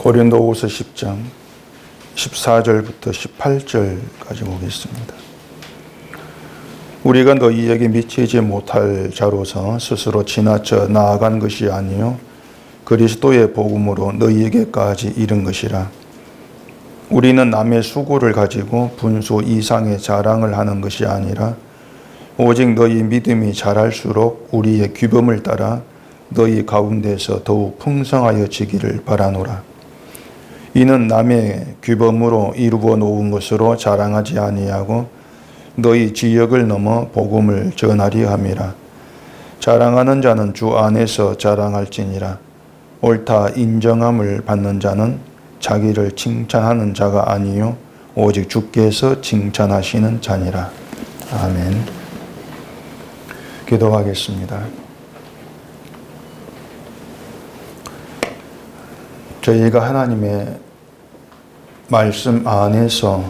고린도후서 10장 14절부터 18절까지 보겠습니다. 우리가 너희에게 미치지 못할 자로서 스스로 지나쳐 나아간 것이 아니요 그리스도의 복음으로 너희에게까지 이른 것이라. 우리는 남의 수고를 가지고 분수 이상의 자랑을 하는 것이 아니라 오직 너희 믿음이 자랄수록 우리의 규범을 따라 너희 가운데서 더욱 풍성하여 지기를 바라노라. 이는 남의 규범으로 이루어 놓은 것으로 자랑하지 아니하고 너희 지역을 넘어 복음을 전하려 함이라. 자랑하는 자는 주 안에서 자랑할지니라. 옳다 인정함을 받는 자는 자기를 칭찬하는 자가 아니요 오직 주께서 칭찬하시는 자니라. 아멘. 기도하겠습니다. 저희가 하나님의 말씀 안에서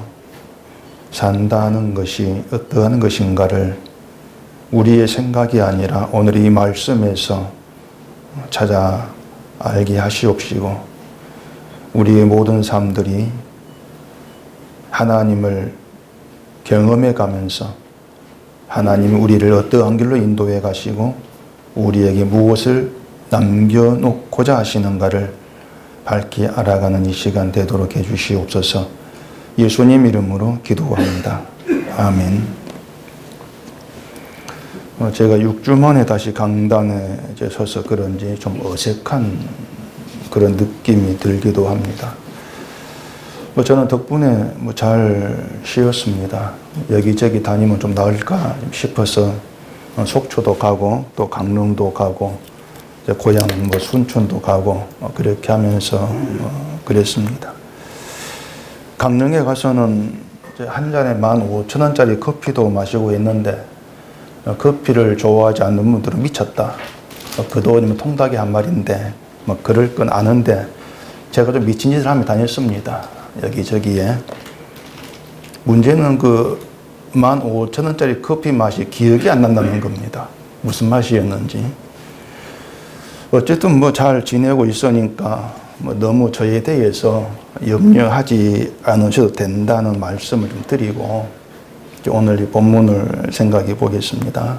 산다는 것이 어떠한 것인가를 우리의 생각이 아니라 오늘 이 말씀에서 찾아 알게 하시옵시고 우리의 모든 삶들이 하나님을 경험해 가면서 하나님이 우리를 어떠한 길로 인도해 가시고 우리에게 무엇을 남겨놓고자 하시는가를 밝히 알아가는 이 시간 되도록 해주시옵소서. 예수님 이름으로 기도합니다. 아멘. 제가 6주 만에 다시 강단에 서서 그런지 좀 어색한 그런 느낌이 들기도 합니다. 저는 덕분에 잘 쉬었습니다. 여기저기 다니면 좀 나을까 싶어서 속초도 가고 또 강릉도 가고 고향 순천도 가고 그렇게 하면서 그랬습니다. 강릉에 가서는 한 잔에 15,000원짜리 커피도 마시고 있는데 커피를 좋아하지 않는 분들은 미쳤다. 그 돈이면 통닭이 한 마리인데 그럴 건 아는데 제가 좀 미친 짓을 하며 다녔습니다. 여기저기에. 문제는 그 15,000원짜리 커피 맛이 기억이 안 난다는 겁니다. 무슨 맛이었는지. 어쨌든 잘 지내고 있으니까 너무 저에 대해서 염려하지 않으셔도 된다는 말씀을 좀 드리고 오늘 이 본문을 생각해 보겠습니다.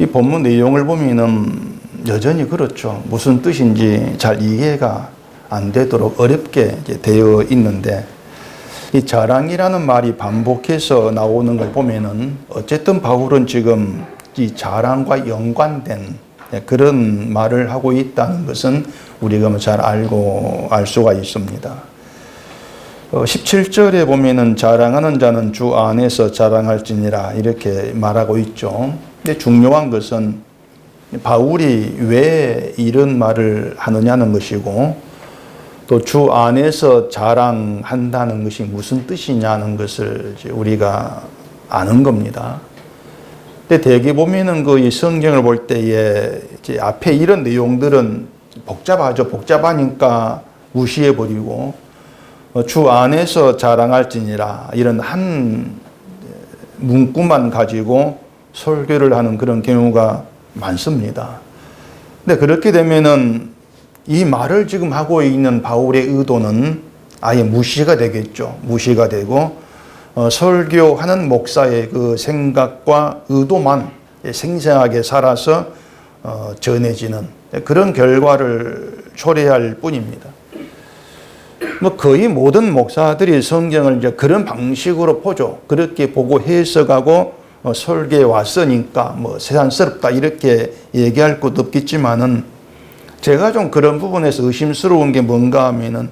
이 본문 내용을 보면은 여전히 그렇죠. 무슨 뜻인지 잘 이해가 안 되도록 어렵게 되어 있는데 이 자랑이라는 말이 반복해서 나오는 걸 보면은 어쨌든 바울은 지금 이 자랑과 연관된 그런 말을 하고 있다는 것은 우리가 잘 알 수가 있습니다. 17절에 보면은 자랑하는 자는 주 안에서 자랑할지니라 이렇게 말하고 있죠. 근데 중요한 것은 바울이 왜 이런 말을 하느냐는 것이고 또 주 안에서 자랑한다는 것이 무슨 뜻이냐는 것을 우리가 아는 겁니다. 근데 대개 보면은 이 성경을 볼 때에 이제 앞에 이런 내용들은 복잡하죠. 복잡하니까 무시해버리고 주 안에서 자랑할지니라 이런 한 문구만 가지고 설교를 하는 그런 경우가 많습니다. 근데 그렇게 되면은 이 말을 지금 하고 있는 바울의 의도는 아예 무시가 되겠죠. 무시가 되고 설교하는 목사의 그 생각과 의도만 생생하게 살아서 전해지는 그런 결과를 초래할 뿐입니다. 거의 모든 목사들이 성경을 이제 그런 방식으로 보죠. 그렇게 보고 해석하고 설교에 왔으니까 세상스럽다 이렇게 얘기할 것도 없겠지만은 제가 좀 그런 부분에서 의심스러운 게 뭔가 하면은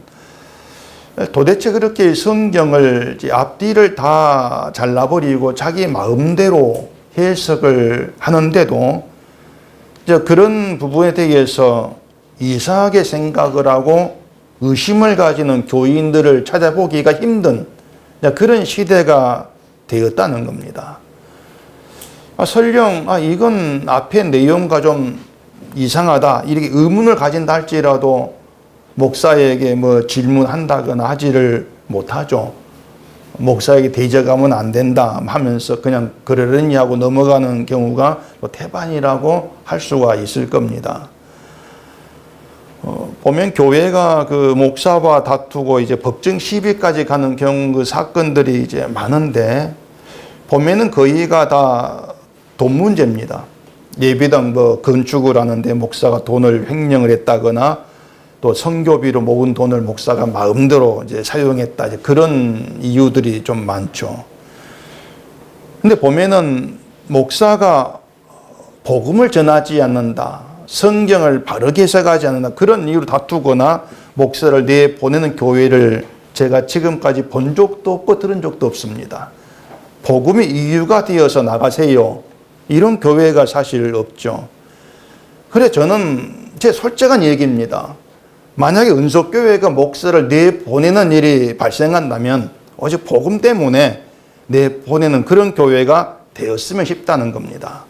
도대체 그렇게 성경을 앞뒤를 다 잘라버리고 자기 마음대로 해석을 하는데도 그런 부분에 대해서 이상하게 생각을 하고 의심을 가지는 교인들을 찾아보기가 힘든 그런 시대가 되었다는 겁니다. 설령 이건 앞에 내용과 좀 이상하다 이렇게 의문을 가진다 할지라도 목사에게 질문한다거나 하지를 못하죠. 목사에게 대적하면 안 된다 하면서 그냥 그러려니 하고 넘어가는 경우가 태반이라고 할 수가 있을 겁니다. 보면 교회가 그 목사와 다투고 이제 법정 시비까지 가는 경우 그 사건들이 이제 많은데 보면은 거의가 다 돈 문제입니다. 예비당 뭐 건축을 하는데 목사가 돈을 횡령을 했다거나 또 선교비로 모은 돈을 목사가 마음대로 이제 사용했다. 이제 그런 이유들이 좀 많죠. 근데 보면은 목사가 복음을 전하지 않는다. 성경을 바르게 해석하지 않는다. 그런 이유로 다투거나 목사를 내보내는 교회를 제가 지금까지 본 적도 없고 들은 적도 없습니다. 복음이 이유가 되어서 나가세요. 이런 교회가 사실 없죠. 그래 저는 제 솔직한 얘기입니다. 만약에 은속교회가 목사를 내보내는 일이 발생한다면 오직 복음 때문에 내보내는 그런 교회가 되었으면 싶다는 겁니다.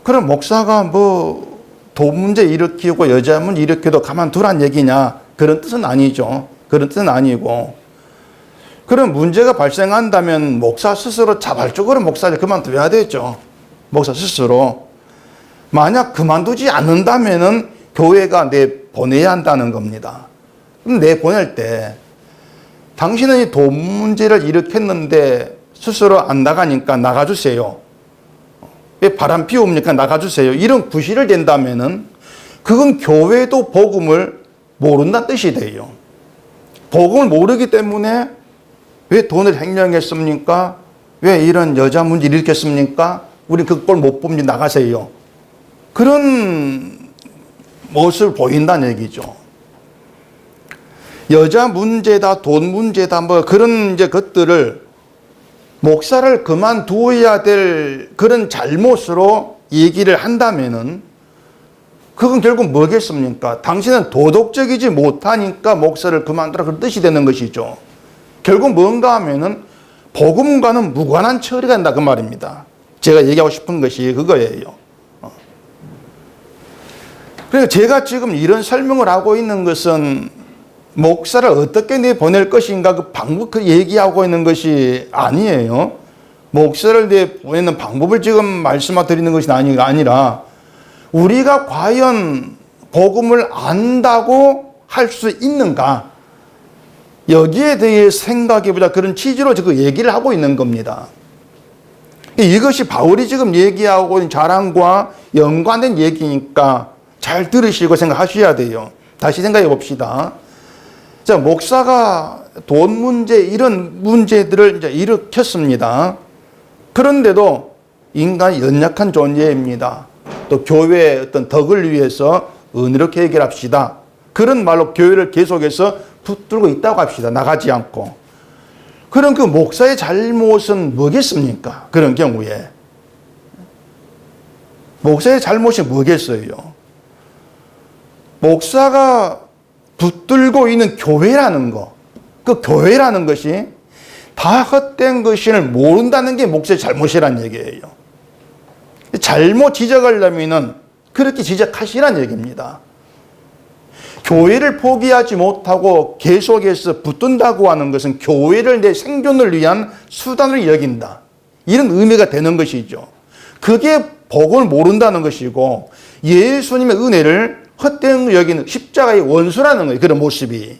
그럼 목사가 뭐 돈 문제 일으키고 여자 문제 일으켜도 가만두란 얘기냐? 그런 뜻은 아니죠. 그런 뜻은 아니고 그런 문제가 발생한다면 목사 스스로 자발적으로 목사를 그만둬야 되죠. 목사 스스로. 만약 그만두지 않는다면은 교회가 내보내야 한다는 겁니다. 그럼 내보낼 때 당신은 이 돈 문제를 일으켰는데 스스로 안 나가니까 나가주세요. 왜 바람 피웁니까? 나가주세요. 이런 구실을 댄다면은 그건 교회도 복음을 모른다는 뜻이 돼요. 복음을 모르기 때문에 왜 돈을 횡령했습니까? 왜 이런 여자 문제 일으켰습니까? 우리 그 꼴 못 봅니다. 나가세요. 그런 모습을 보인다는 얘기죠. 여자 문제다, 돈 문제다, 뭐 그런 이제 것들을 목사를 그만두어야 될 그런 잘못으로 얘기를 한다면은 그건 결국 뭐겠습니까? 당신은 도덕적이지 못하니까 목사를 그만두라 그런 뜻이 되는 것이죠. 결국 뭔가 하면은 복음과는 무관한 처리가 된다 그 말입니다. 제가 얘기하고 싶은 것이 그거예요. 그러니까 제가 지금 이런 설명을 하고 있는 것은 목사를 어떻게 내보낼 것인가 그 방법 그 얘기하고 있는 것이 아니에요. 목사를 내보내는 방법을 지금 말씀드리는 것이 아니라 우리가 과연 복음을 안다고 할 수 있는가 여기에 대해 생각해보자 그런 취지로 그 얘기를 하고 있는 겁니다. 이것이 바울이 지금 얘기하고 있는 자랑과 연관된 얘기니까 잘 들으시고 생각하셔야 돼요. 다시 생각해 봅시다. 자, 목사가 돈 문제 이런 문제들을 이제 일으켰습니다. 그런데도 인간이 연약한 존재입니다. 또 교회의 어떤 덕을 위해서 은혜롭게 해결합시다. 그런 말로 교회를 계속해서 붙들고 있다고 합시다. 나가지 않고. 그럼 그 목사의 잘못은 뭐겠습니까? 그런 경우에. 목사의 잘못이 뭐겠어요? 목사가 붙들고 있는 교회라는 거, 그 교회라는 것이 다 헛된 것을 모른다는 게 목사의 잘못이란 얘기예요. 잘못 지적하려면은 그렇게 지적하시란 얘기입니다. 교회를 포기하지 못하고 계속해서 붙든다고 하는 것은 교회를 내 생존을 위한 수단을 여긴다. 이런 의미가 되는 것이죠. 그게 복음을 모른다는 것이고 예수님의 은혜를 헛된 여기는 십자가의 원수라는 거예요. 그런 모습이.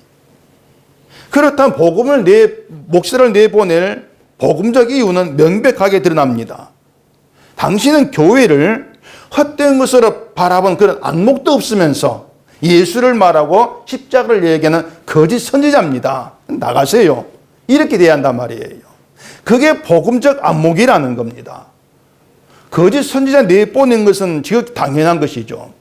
그렇다면 목사를 내보낼 복음적 이유는 명백하게 드러납니다. 당신은 교회를 헛된 것으로 바라본 그런 안목도 없으면서 예수를 말하고 십자가를 얘기하는 거짓 선지자입니다. 나가세요. 이렇게 돼야 한단 말이에요. 그게 복음적 안목이라는 겁니다. 거짓 선지자 내보낸 것은 지극히 당연한 것이죠.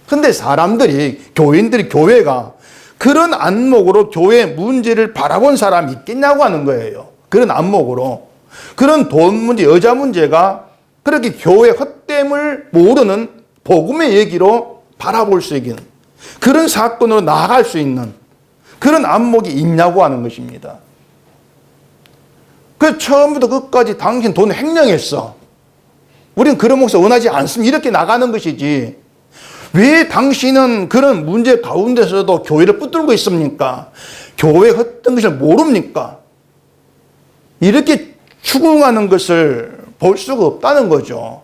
근데 사람들이, 교회가 그런 안목으로 교회 문제를 바라본 사람이 있겠냐고 하는 거예요. 그런 안목으로. 그런 돈 문제, 여자 문제가 그렇게 교회 헛됨을 모르는 복음의 얘기로 바라볼 수 있는 그런 사건으로 나아갈 수 있는 그런 안목이 있냐고 하는 것입니다. 그래서 처음부터 끝까지 당신 돈 횡령했어. 우리는 그런 목사 원하지 않습니다. 이렇게 나가는 것이지. 왜 당신은 그런 문제 가운데서도 교회를 붙들고 있습니까? 교회 헛된 것을 모릅니까? 이렇게 추궁하는 것을 볼 수가 없다는 거죠.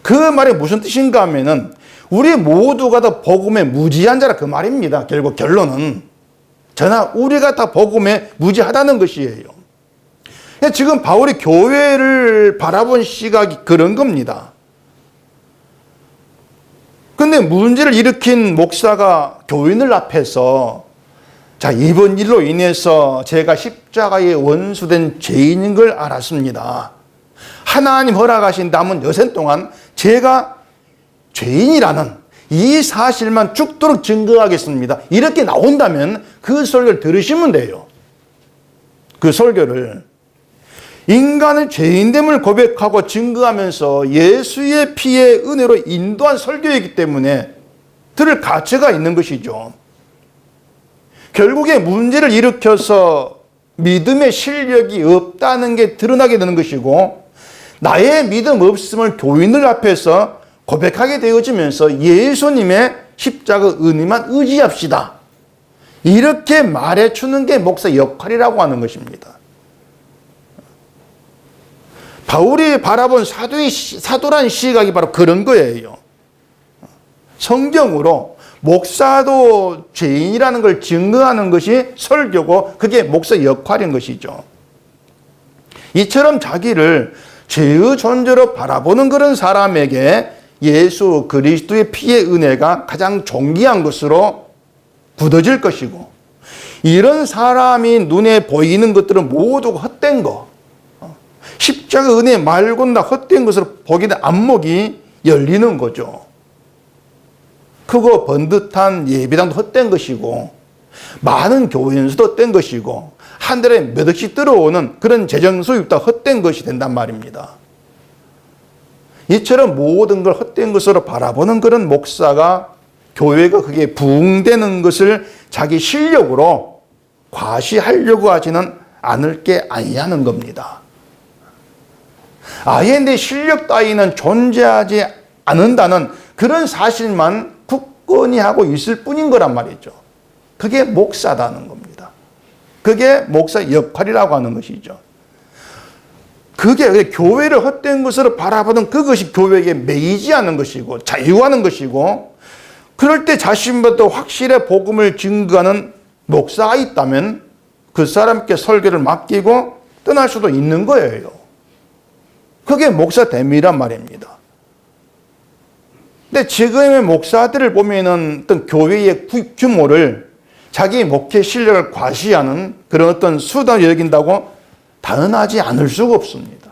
그 말이 무슨 뜻인가 하면은 우리 모두가 다 복음에 무지한 자라 그 말입니다. 결국 결론은 저나 우리가 다 복음에 무지하다는 것이에요. 지금 바울이 교회를 바라본 시각이 그런 겁니다. 근데 문제를 일으킨 목사가 교인들 앞에서 자, 이번 일로 인해서 제가 십자가의 원수된 죄인인 걸 알았습니다. 하나님 허락하신 남은 여생 동안 제가 죄인이라는 이 사실만 죽도록 증거하겠습니다. 이렇게 나온다면 그 설교를 들으시면 돼요. 그 설교를. 인간의 죄인됨을 고백하고 증거하면서 예수의 피의 은혜로 인도한 설교이기 때문에 들을 가치가 있는 것이죠. 결국에 문제를 일으켜서 믿음의 실력이 없다는 게 드러나게 되는 것이고 나의 믿음 없음을 교인들 앞에서 고백하게 되어지면서 예수님의 십자가 은혜만 의지합시다. 이렇게 말해주는 게 목사 역할이라고 하는 것입니다. 바울이 바라본 사도란 시각이 바로 그런 거예요. 성경으로 목사도 죄인이라는 걸 증거하는 것이 설교고 그게 목사 역할인 것이죠. 이처럼 자기를 죄의 존재로 바라보는 그런 사람에게 예수 그리스도의 피의 은혜가 가장 존귀한 것으로 굳어질 것이고 이런 사람이 눈에 보이는 것들은 모두 헛된 거, 십자가 은혜 말고는 다 헛된 것으로 보게 된 안목이 열리는 거죠. 크고 번듯한 예배당도 헛된 것이고 많은 교회 연수도 헛된 것이고 한 달에 몇 억씩 들어오는 그런 재정 수입도 헛된 것이 된단 말입니다. 이처럼 모든 걸 헛된 것으로 바라보는 그런 목사가 교회가 그게 부흥되는 것을 자기 실력으로 과시하려고 하지는 않을 게 아니냐는 겁니다. 아예 내 실력 따위는 존재하지 않는다는 그런 사실만 굳건히 하고 있을 뿐인 거란 말이죠. 그게 목사다는 겁니다. 그게 목사 역할이라고 하는 것이죠. 그게 교회를 헛된 것으로 바라보는 그것이 교회에게 매이지 않는 것이고 자유하는 것이고 그럴 때 자신부터 확실히 복음을 증거하는 목사가 있다면 그 사람께 설교를 맡기고 떠날 수도 있는 거예요. 그게 목사됨이란 말입니다. 근데 지금의 목사들을 보면은 어떤 교회의 규모를 자기 목회 실력을 과시하는 그런 어떤 수단을 여긴다고 단언하지 않을 수가 없습니다.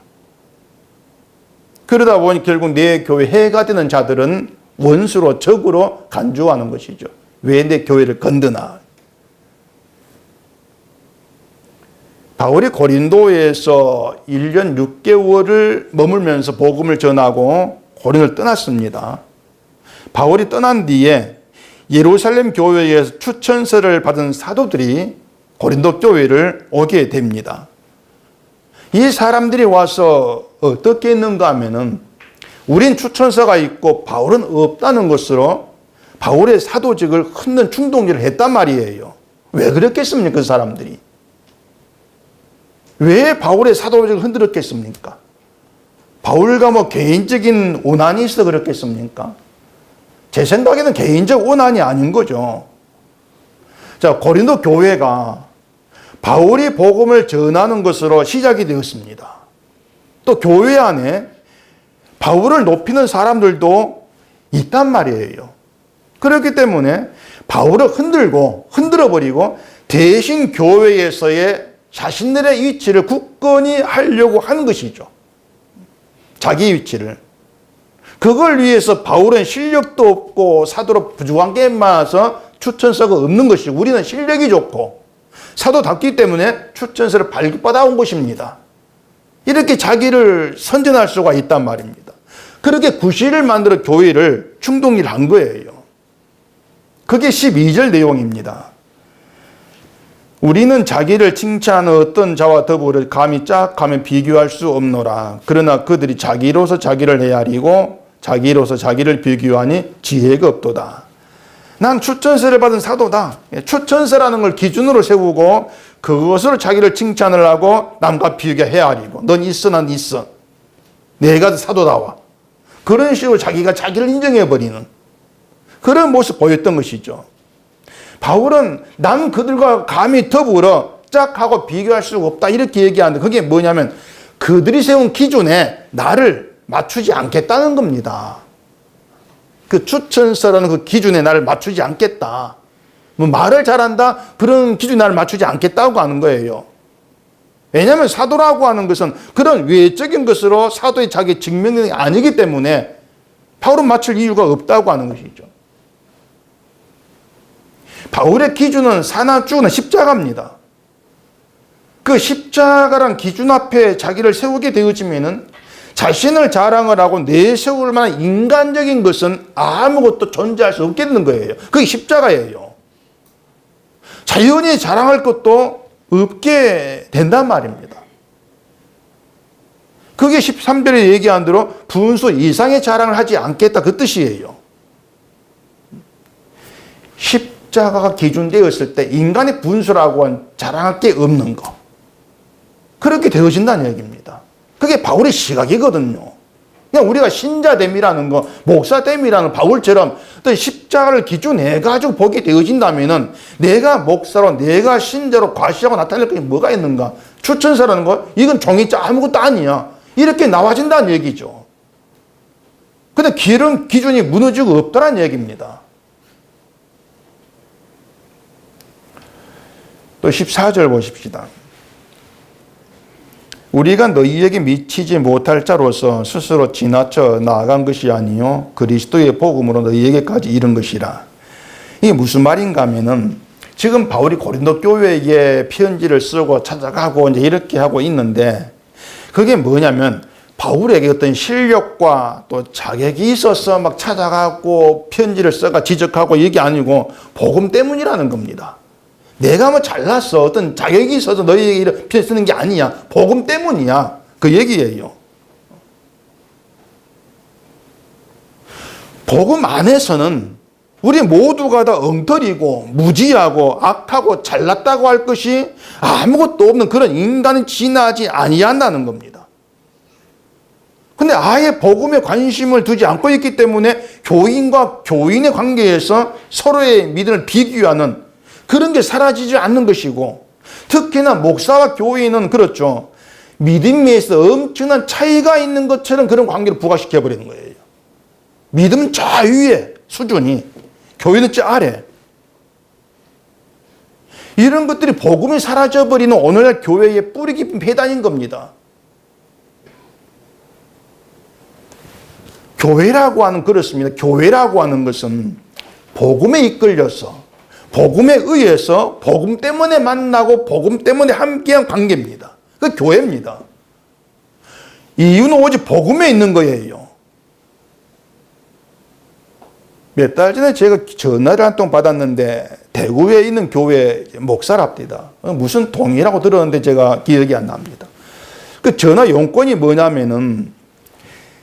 그러다 보니 결국 내 교회 해가 되는 자들은 원수로 적으로 간주하는 것이죠. 왜 내 교회를 건드나. 바울이 고린도에서 1년 6개월을 머물면서 복음을 전하고 고린도를 떠났습니다. 바울이 떠난 뒤에 예루살렘 교회에서 추천서를 받은 사도들이 고린도 교회를 오게 됩니다. 이 사람들이 와서 어떻게 했는가 하면은 우린 추천서가 있고 바울은 없다는 것으로 바울의 사도직을 흔든 충동질을 했단 말이에요. 왜 그랬겠습니까? 그 사람들이. 왜 바울의 사도직을 흔들었겠습니까? 바울과 뭐 개인적인 원한이 있어 그랬겠습니까? 제 생각에는 개인적 원한이 아닌 거죠. 자, 고린도 교회가 바울이 복음을 전하는 것으로 시작이 되었습니다. 또 교회 안에 바울을 높이는 사람들도 있단 말이에요. 그렇기 때문에 바울을 흔들어버리고 대신 교회에서의 자신들의 위치를 굳건히 하려고 하는 것이죠. 자기 위치를. 그걸 위해서 바울은 실력도 없고 사도로 부족한 게 많아서 추천서가 없는 것이고 우리는 실력이 좋고 사도답기 때문에 추천서를 발급받아온 것입니다. 이렇게 자기를 선전할 수가 있단 말입니다. 그렇게 구실을 만들어 교회를 충동일한 거예요. 그게 12절 내용입니다. 우리는 자기를 칭찬하는 어떤 자와 더불어 감히 짝하면 비교할 수 없노라. 그러나 그들이 자기로서 자기를 헤아리고 자기로서 자기를 비교하니 지혜가 없도다. 난 추천서를 받은 사도다. 추천서라는 걸 기준으로 세우고 그것으로 자기를 칭찬을 하고 남과 비교해 헤아리고 넌 있어 난 있어. 내가 사도다와. 그런 식으로 자기가 자기를 인정해버리는 그런 모습 보였던 것이죠. 바울은 난 그들과 감히 더불어 짝하고 비교할 수가 없다 이렇게 얘기하는데 그게 뭐냐면 그들이 세운 기준에 나를 맞추지 않겠다는 겁니다. 그 추천서라는 그 기준에 나를 맞추지 않겠다. 뭐 말을 잘한다 그런 기준에 나를 맞추지 않겠다고 하는 거예요. 왜냐하면 사도라고 하는 것은 그런 외적인 것으로 사도의 자기 증명이 아니기 때문에 바울은 맞출 이유가 없다고 하는 것이죠. 바울의 기준은 사나 죽으나 십자가입니다. 그 십자가란 기준 앞에 자기를 세우게 되어지면은 자신을 자랑을 하고 내세울 만한 인간적인 것은 아무것도 존재할 수 없게 되는 거예요. 그게 십자가예요. 자연히 자랑할 것도 없게 된단 말입니다. 그게 13절에 얘기한 대로 분수 이상의 자랑을 하지 않겠다 그 뜻이에요. 십자가가 기준되었을 때 인간의 분수라고 한 자랑할 게 없는 거. 그렇게 되어진다는 얘기입니다. 그게 바울의 시각이거든요. 그냥 우리가 신자됨이라는 거, 목사됨이라는 바울처럼 어떤 십자가를 기준해가지고 보게 되어진다면은 내가 목사로, 내가 신자로 과시하고 나타낼 게 뭐가 있는가? 추천서라는 거, 이건 종이자 아무것도 아니야. 이렇게 나와진다는 얘기죠. 근데 그런 기준이 무너지고 없다는 얘기입니다. 또 14절 보십시다. 우리가 너희에게 미치지 못할 자로서 스스로 지나쳐 나아간 것이 아니요 그리스도의 복음으로 너희에게까지 이른 것이라. 이게 무슨 말인가 하면은 지금 바울이 고린도 교회에 편지를 쓰고 찾아가고 이제 이렇게 하고 있는데 그게 뭐냐면 바울에게 어떤 실력과 또 자격이 있어서 막 찾아가고 편지를 써가 지적하고 이게 아니고 복음 때문이라는 겁니다. 내가 뭐 잘났어. 어떤 자격이 있어서 너희에게 이런 편지 쓰는 게 아니야. 복음 때문이야. 그 얘기예요. 복음 안에서는 우리 모두가 다 엉터리고 무지하고 악하고 잘났다고 할 것이 아무것도 없는 그런 인간은 지나지 아니한다는 겁니다. 근데 아예 복음에 관심을 두지 않고 있기 때문에 교인과 교인의 관계에서 서로의 믿음을 비교하는 그런 게 사라지지 않는 것이고 특히나 목사와 교인은 그렇죠. 믿음에서 엄청난 차이가 있는 것처럼 그런 관계를 부각시켜버리는 거예요. 믿음은 저 위에 수준이 교인은 저 아래. 이런 것들이 복음이 사라져버리는 오늘날 교회의 뿌리 깊은 폐단인 겁니다. 교회라고 하는 그렇습니다. 교회라고 하는 것은 복음에 이끌려서 복음에 의해서 복음 때문에 만나고 복음 때문에 함께한 관계입니다. 그 교회입니다. 이유는 오직 복음에 있는 거예요. 몇 달 전에 제가 전화를 한 통 받았는데 대구에 있는 교회 목사랍니다. 무슨 동이라고 들었는데 제가 기억이 안 납니다. 그 전화 용건이 뭐냐면은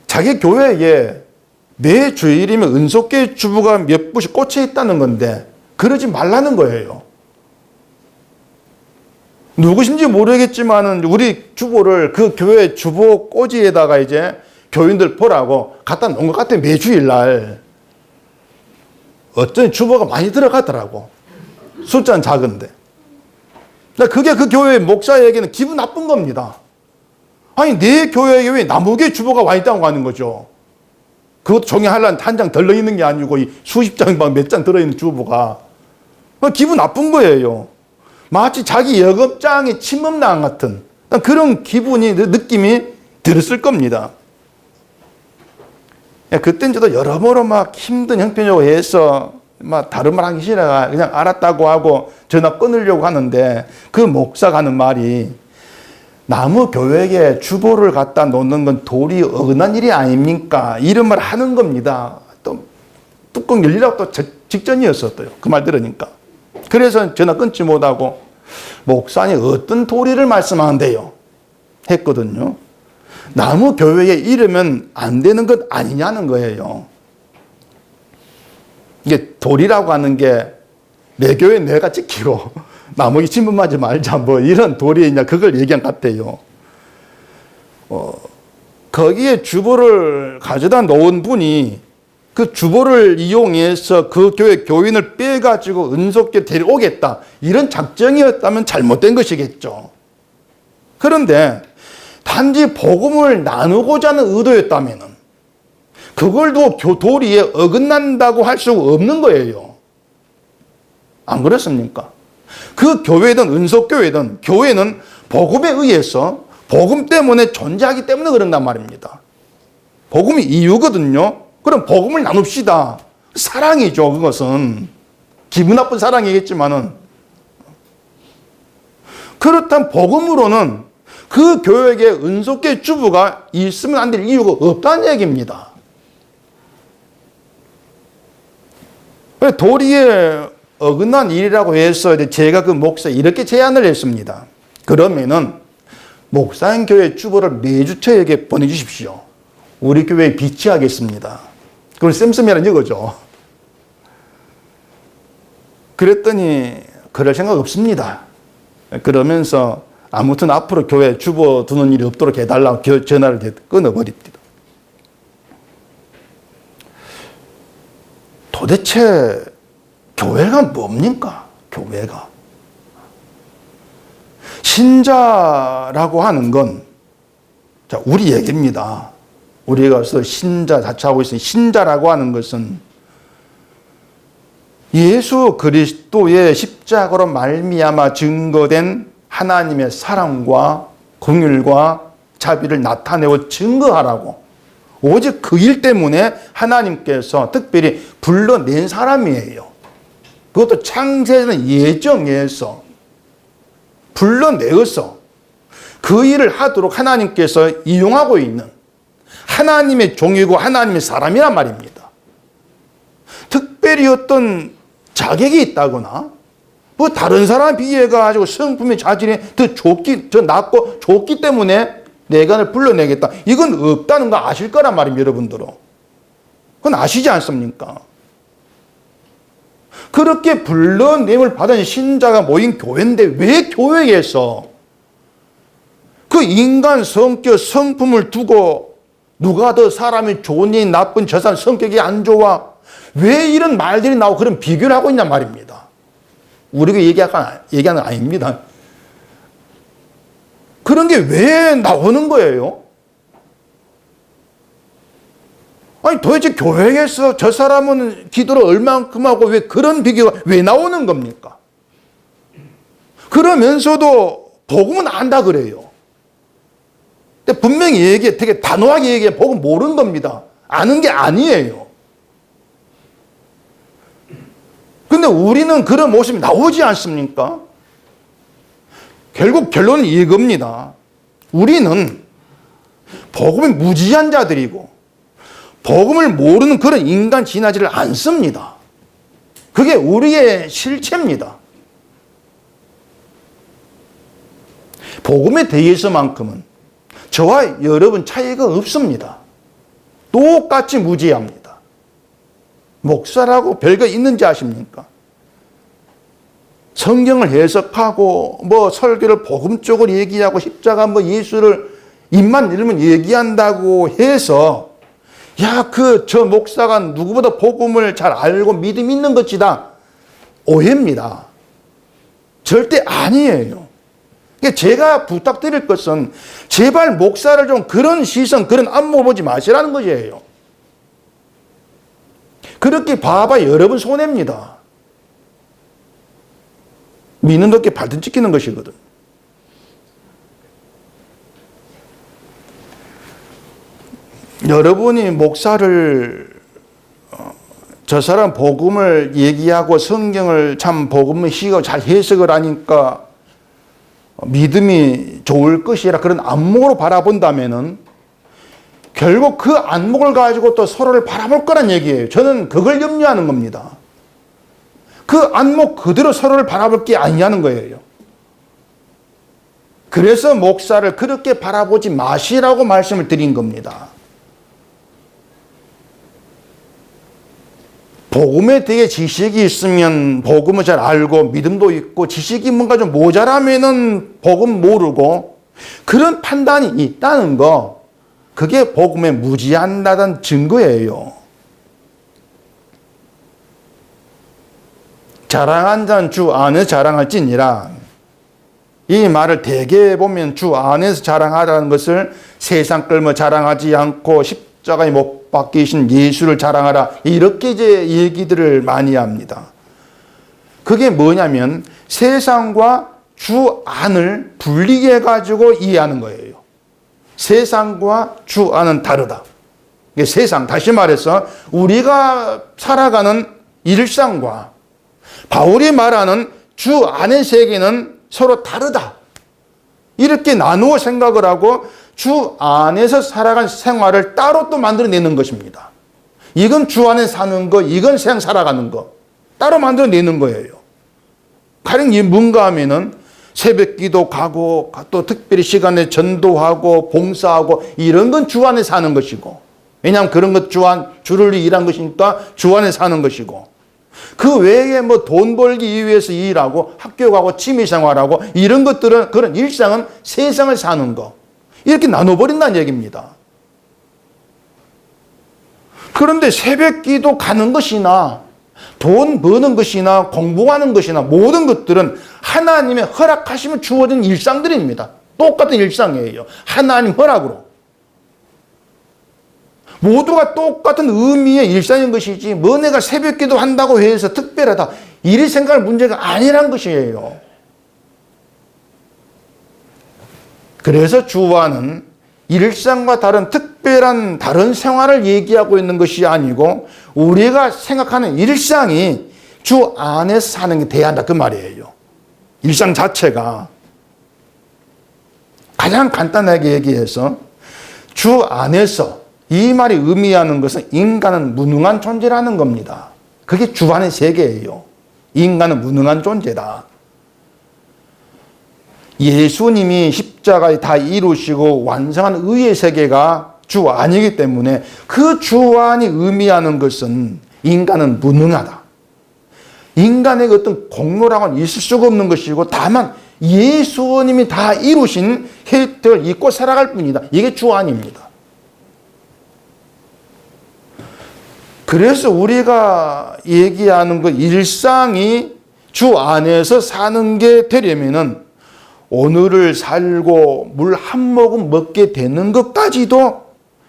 자기 교회에 매 주일이면 은속계 주보가 몇 부씩 꽂혀 있다는 건데 그러지 말라는 거예요. 누구신지 모르겠지만은 우리 주보를 그 교회 주보 꼬지에다가 이제 교인들 보라고 갖다 놓은 것 같아요. 매주일 날. 어쩐 주보가 많이 들어가더라고. 숫자는 작은데. 그게 그 교회 목사에게는 기분 나쁜 겁니다. 아니 내 교회에 왜 나무개 주보가 와 있다고 하는 거죠. 그것도 종이 한 장 들러있는 게 아니고 수십 장, 몇 장 들어있는 주보가. 기분 나쁜 거예요. 마치 자기 여급장에 침범당 같은 그런 기분이, 느낌이 들었을 겁니다. 그땐 저도 여러모로 막 힘든 형편이라고 해서 막 다른 말 하기 싫어 그냥 알았다고 하고 전화 끊으려고 하는데 그 목사가 하는 말이 나무 교회에 주보를 갖다 놓는 건 도리 어긋난 일이 아닙니까? 이런 말 하는 겁니다. 또 뚜껑 열리라고 또 직전이었었어요. 그 말 들으니까. 그래서 전화 끊지 못하고 목사님 어떤 도리를 말씀하는데요? 했거든요. 나무 교회에 이르면 안 되는 것 아니냐는 거예요. 이게 도리라고 하는 게 내 교회 내가 지키고 나무에 침범하지 말자 뭐 이런 도리냐 그걸 얘기한 것 같아요. 거기에 주보를 가져다 놓은 분이 그 주보를 이용해서 그 교회 교인을 빼가지고 은속교 데려오겠다, 이런 작정이었다면 잘못된 것이겠죠. 그런데 단지 복음을 나누고자 하는 의도였다면 그걸 두고 도리에 어긋난다고 할 수 없는 거예요. 안 그렇습니까? 그 교회든 은속교회든 교회는 복음에 의해서 복음 때문에 존재하기 때문에 그런단 말입니다. 복음이 이유거든요. 그럼 복음을 나눕시다. 사랑이죠. 그것은 기분 나쁜 사랑이겠지만은, 그렇다면 복음으로는 그 교회의 은속교회 주부가 있으면 안 될 이유가 없다는 얘기입니다. 도리에 어긋난 일이라고 해서 제가 그 목사에 이렇게 제안을 했습니다. 그러면은 목사님 교회 주보를 매주 저에게 보내주십시오. 우리 교회에 비치하겠습니다. 그걸 쌤쌤이라는 이거죠. 그랬더니 그럴 생각 없습니다. 그러면서 아무튼 앞으로 교회 주보 두는 일이 없도록 해달라고 전화를 끊어버립니다. 도대체 교회가 뭡니까? 교회가. 신자라고 하는 건, 자, 우리 얘기입니다. 우리가 신자 자처하고 있으니, 신자라고 하는 것은 예수 그리스도의 십자가로 말미암아 증거된 하나님의 사랑과 긍휼과 자비를 나타내고 증거하라고, 오직 그 일 때문에 하나님께서 특별히 불러낸 사람이에요. 그것도 창세전 예정에서 불러내어서 그 일을 하도록 하나님께서 이용하고 있는 하나님의 종이고 하나님의 사람이란 말입니다. 특별히 어떤 자격이 있다거나 뭐 다른 사람 비해 가지고 성품의 자질이 더 낫고 좋기 때문에 내가 불러내겠다, 이건 없다는 거 아실 거란 말입니다. 여러분들은 그건 아시지 않습니까? 그렇게 불러냄을 받은 신자가 모인 교회인데 왜 교회에서 그 인간 성격 성품을 두고 누가 더 사람이 좋으니 나쁜, 저 사람 성격이 안 좋아, 왜 이런 말들이 나오고 그런 비교를 하고 있냔 말입니다. 우리가 얘기하는 거 아닙니다. 그런 게 왜 나오는 거예요? 아니 도대체 교회에서 저 사람은 기도를 얼만큼 하고 왜 그런 비교가 왜 나오는 겁니까? 그러면서도 복음은 안다 그래요. 근데 분명히 되게 단호하게 얘기해, 복음 모르는 겁니다. 아는 게 아니에요. 근데 우리는 그런 모습이 나오지 않습니까? 결국 결론은 이겁니다. 우리는 복음이 무지한 자들이고 복음을 모르는 그런 인간 진화지를 안 씁니다. 그게 우리의 실체입니다. 복음에 대해서만큼은 저와 여러분 차이가 없습니다. 똑같이 무지합니다. 목사라고 별거 있는지 아십니까? 성경을 해석하고 뭐 설교를 복음 쪽으로 얘기하고 십자가 뭐 예수를 입만 열면 얘기한다고 해서 야, 저 목사가 누구보다 복음을 잘 알고 믿음 있는 것이다, 오해입니다. 절대 아니에요. 제가 부탁드릴 것은 제발 목사를 좀 그런 시선, 그런 안목 보지 마시라는 것이에요. 그렇게 봐봐 여러분 손해입니다. 미는 덕에 발등 찍히는 것이거든. 여러분이 목사를 저 사람 복음을 얘기하고 성경을 참 복음의 시각 잘 해석을 하니까 믿음이 좋을 것이라 그런 안목으로 바라본다면은 결국 그 안목을 가지고 또 서로를 바라볼 거란 얘기예요. 저는 그걸 염려하는 겁니다. 그 안목 그대로 서로를 바라볼 게 아니냐는 거예요. 그래서 목사를 그렇게 바라보지 마시라고 말씀을 드린 겁니다. 복음에 대해 지식이 있으면 복음을 잘 알고 믿음도 있고, 지식이 뭔가 좀 모자라면은 복음 모르고, 그런 판단이 있다는 거, 그게 복음에 무지한다는 증거예요. 자랑한 자는 주 안에서 자랑할지니라. 이 말을 대개 보면 주 안에서 자랑하라는 것을 세상 끌며 자랑하지 않고 십자가에 못 박히신 예수를 자랑하라. 이렇게 이제 얘기들을 많이 합니다. 그게 뭐냐면 세상과 주 안을 분리해 가지고 이해하는 거예요. 세상과 주 안은 다르다. 이게 세상, 다시 말해서 우리가 살아가는 일상과 바울이 말하는 주 안의 세계는 서로 다르다. 이렇게 나누어 생각을 하고 주 안에서 살아간 생활을 따로 또 만들어내는 것입니다. 이건 주 안에 사는 거, 이건 세상 살아가는 거. 따로 만들어내는 거예요. 가령 이 뭔가 하면은 새벽 기도 가고 또 특별히 시간에 전도하고 봉사하고 이런 건 주 안에 사는 것이고, 왜냐하면 그런 것 주를 위해 일한 것이니까 주 안에 사는 것이고, 그 외에 뭐 돈 벌기 위해서 일하고 학교 가고 취미 생활하고 이런 것들은 그런 일상은 세상을 사는 거. 이렇게 나눠버린다는 얘기입니다. 그런데 새벽 기도 가는 것이나 돈 버는 것이나 공부하는 것이나 모든 것들은 하나님의 허락하시면 주어진 일상들입니다. 똑같은 일상이에요. 하나님 허락으로. 모두가 똑같은 의미의 일상인 것이지 뭐 내가 새벽 기도 한다고 해서 특별하다 이리 생각할 문제가 아니란 것이에요. 그래서 주와는 일상과 다른 특별한 다른 생활을 얘기하고 있는 것이 아니고 우리가 생각하는 일상이 주 안에서 사는 게 돼야 한다 그 말이에요. 일상 자체가. 가장 간단하게 얘기해서 주 안에서, 이 말이 의미하는 것은 인간은 무능한 존재라는 겁니다. 그게 주 안의 세계예요. 인간은 무능한 존재다. 예수님이 십자가에 다 이루시고 완성한 의의 세계가 주 안이기 때문에 그 주 안이 의미하는 것은 인간은 무능하다. 인간에게 어떤 공로라고는 있을 수가 없는 것이고 다만 예수님이 다 이루신 혜택을 잊고 살아갈 뿐이다. 이게 주 안입니다. 그래서 우리가 얘기하는 그 일상이 주 안에서 사는 게 되려면은 오늘을 살고 물 한 모금 먹게 되는 것까지도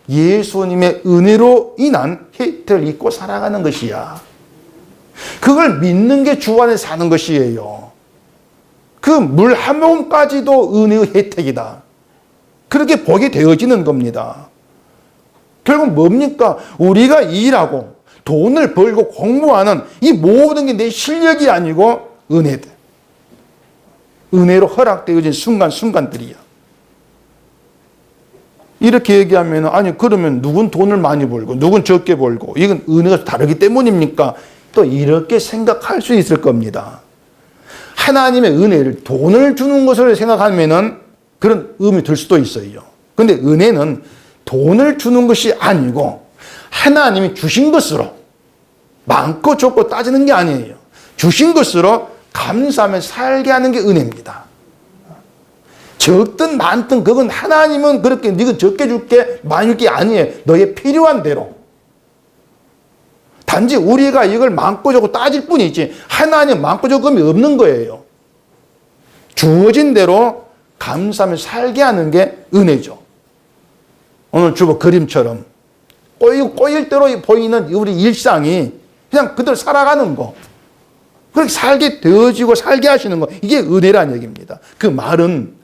예수님의 은혜로 인한 혜택을 잊고 살아가는 것이야. 그걸 믿는 게 주 안에 사는 것이에요. 그 물 한 모금까지도 은혜의 혜택이다. 그렇게 보게 되어지는 겁니다. 결국 뭡니까? 우리가 일하고 돈을 벌고 공부하는 이 모든 게 내 실력이 아니고 은혜다. 은혜로 허락되어진 순간순간들이야. 이렇게 얘기하면 아니 그러면 누군 돈을 많이 벌고 누군 적게 벌고 이건 은혜가 다르기 때문입니까? 또 이렇게 생각할 수 있을 겁니다. 하나님의 은혜를 돈을 주는 것으로 생각하면은 그런 의미 들 수도 있어요. 그런데 은혜는 돈을 주는 것이 아니고 하나님이 주신 것으로 많고 적고 따지는 게 아니에요. 주신 것으로 감사하며 살게 하는 게 은혜입니다. 적든 많든 그건 하나님은 그렇게 네가 적게 줄게 많이 줄게 아니에요. 너의 필요한 대로. 단지 우리가 이걸 많고 적고 따질 뿐이지 하나님 많고 적음이 없는 거예요. 주어진 대로 감사하며 살게 하는 게 은혜죠. 오늘 주보 그림처럼 꼬일 대로 보이는 우리 일상이 그냥 그대로 살아가는 거. 그렇게 살게 되어지고 살게 하시는 거. 이게 은혜라는 얘기입니다. 그 말은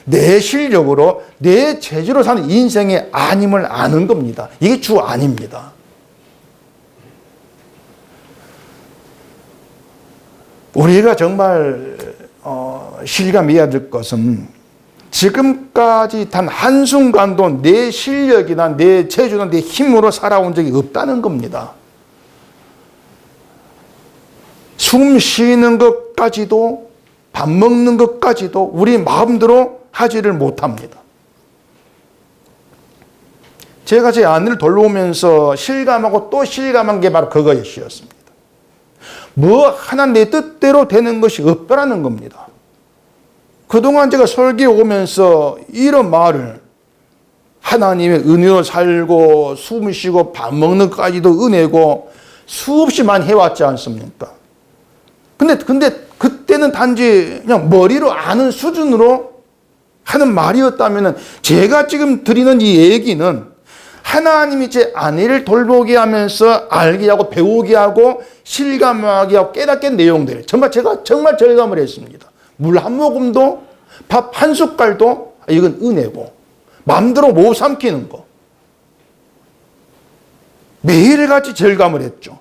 내 실력으로 내 재주로 사는 인생이 아님을 아는 겁니다. 이게 주 안입니다. 우리가 정말 실감해야 될 것은 지금까지 단 한순간도 내 실력이나 내 재주나 내 힘으로 살아온 적이 없다는 겁니다. 숨 쉬는 것까지도 밥 먹는 것까지도 우리 마음대로 하지를 못합니다. 제가 제 아내를 돌보면서 실감하고 또 실감한 게 바로 그것이었습니다. 뭐 하나 내 뜻대로 되는 것이 없다라는 겁니다. 그동안 제가 설교에 오면서 이런 말을 하나님의 은혜로 살고 숨 쉬고 밥 먹는 것까지도 은혜고 수없이 많이 해왔지 않습니까? 근데 그때는 단지 그냥 머리로 아는 수준으로 하는 말이었다면 제가 지금 드리는 이 얘기는 하나님이 제 아내를 돌보게 하면서 알게 하고 배우게 하고 실감하게 하고 깨닫게 한 내용들. 제가 정말 절감을 했습니다. 물 한 모금도 밥 한 숟갈도 이건 은혜고 마음대로 못 삼키는 거. 매일같이 절감을 했죠.